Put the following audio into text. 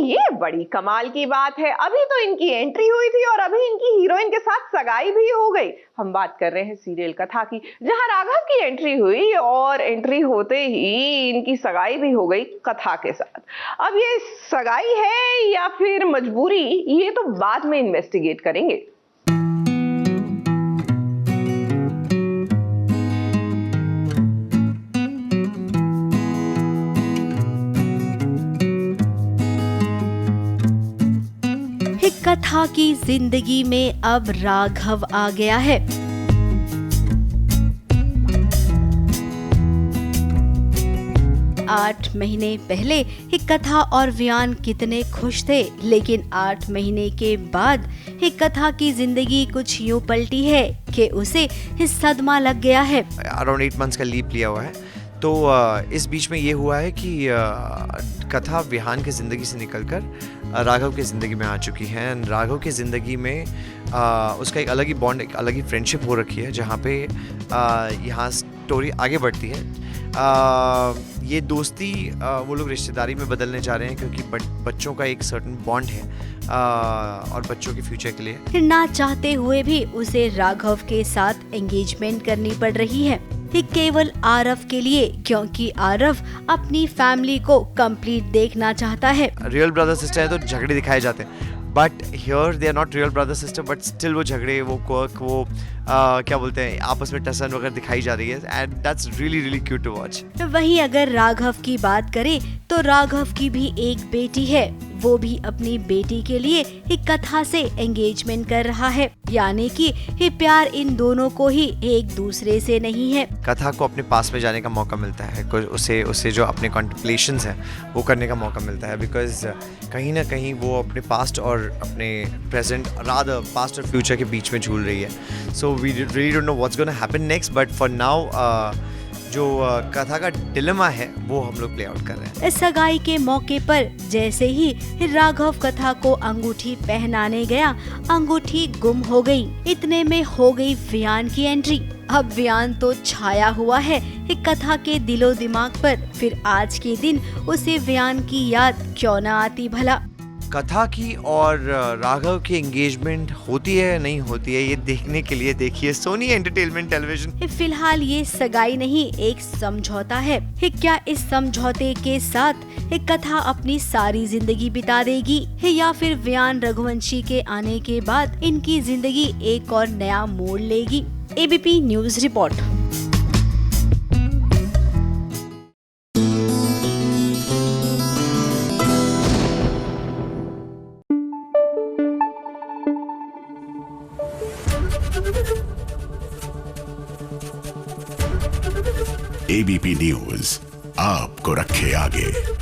ये बड़ी कमाल की बात है, अभी तो इनकी एंट्री हुई थी और अभी इनकी हीरोइन के साथ सगाई भी हो गई। हम बात कर रहे हैं सीरियल कथा की, जहां राघव की एंट्री हुई और एंट्री होते ही इनकी सगाई भी हो गई कथा के साथ। अब ये सगाई है या फिर मजबूरी, ये तो बाद में इन्वेस्टिगेट करेंगे। कथा की जिंदगी में अब राघव आ गया है। आठ महीने पहले कथा और वियान कितने खुश थे, लेकिन 8 महीने के बाद कथा की जिंदगी कुछ यूं पलटी है कि उसे सदमा लग गया है। अराउंड 8 मंथ्स का लीव लिया हुआ है, तो इस बीच में ये हुआ है कि कथा विहान की ज़िंदगी से निकलकर राघव की ज़िंदगी में आ चुकी है। एंड राघव की ज़िंदगी में उसका एक अलग ही बॉन्ड, एक अलग ही फ्रेंडशिप हो रखी है, जहाँ पे यहाँ स्टोरी आगे बढ़ती है। ये दोस्ती वो लोग रिश्तेदारी में बदलने जा रहे हैं, क्योंकि बच्चों का एक सर्टेन बॉन्ड है और बच्चों के फ्यूचर के लिए ना चाहते हुए भी उसे राघव के साथ एंगेजमेंट करनी पड़ रही है, केवल आरव के लिए, क्योंकि आरव अपनी फैमिली को कंप्लीट देखना चाहता है। रियल ब्रदर सिस्टर है तो झगड़े दिखाए जाते हैं, but here they are not real brother sister, but still वो झगड़े, वो क्वर्क, वो क्या बोलते हैं, आपस में टसन वगैरह दिखाई जा रही है। And that's really really cute to watch. वहीं अगर राघव की बात करें तो राघव की भी एक बेटी है, वो भी अपनी बेटी के लिए कथा से एंगेजमेंट कर रहा है, यानी कि प्यार इन दोनों को ही एक दूसरे से नहीं है। कथा को अपने पास में जाने का मौका मिलता है, उसे जो अपने कॉन्टेम्पलेशंस हैं वो करने का मौका मिलता है, बिकॉज कहीं ना कहीं वो अपने पास्ट और अपने प्रेजेंट, रादर पास्ट और फ्यूचर के बीच में झूल रही है। So we really don't know what's gonna happen next, but for now जो कथा का डिलेमा है वो हम लोग प्ले आउट कर रहे हैं। सगाई के मौके पर जैसे ही राघव कथा को अंगूठी पहनाने गया, अंगूठी गुम हो गई। इतने में हो गई वियान की एंट्री। अब वियान तो छाया हुआ है कथा के दिलो दिमाग पर, फिर आज के दिन उसे वियान की याद क्यों न आती भला। कथा की और राघव की एंगेजमेंट होती है नहीं होती है, ये देखने के लिए देखिए सोनी एंटरटेनमेंट टेलीविजन। फिलहाल ये सगाई नहीं, एक समझौता है। क्या इस समझौते के साथ कथा अपनी सारी जिंदगी बिता देगी, या फिर वियान रघुवंशी के आने के बाद इनकी जिंदगी एक और नया मोड़ लेगी? ABP news report. ABP news आपको रखे आगे।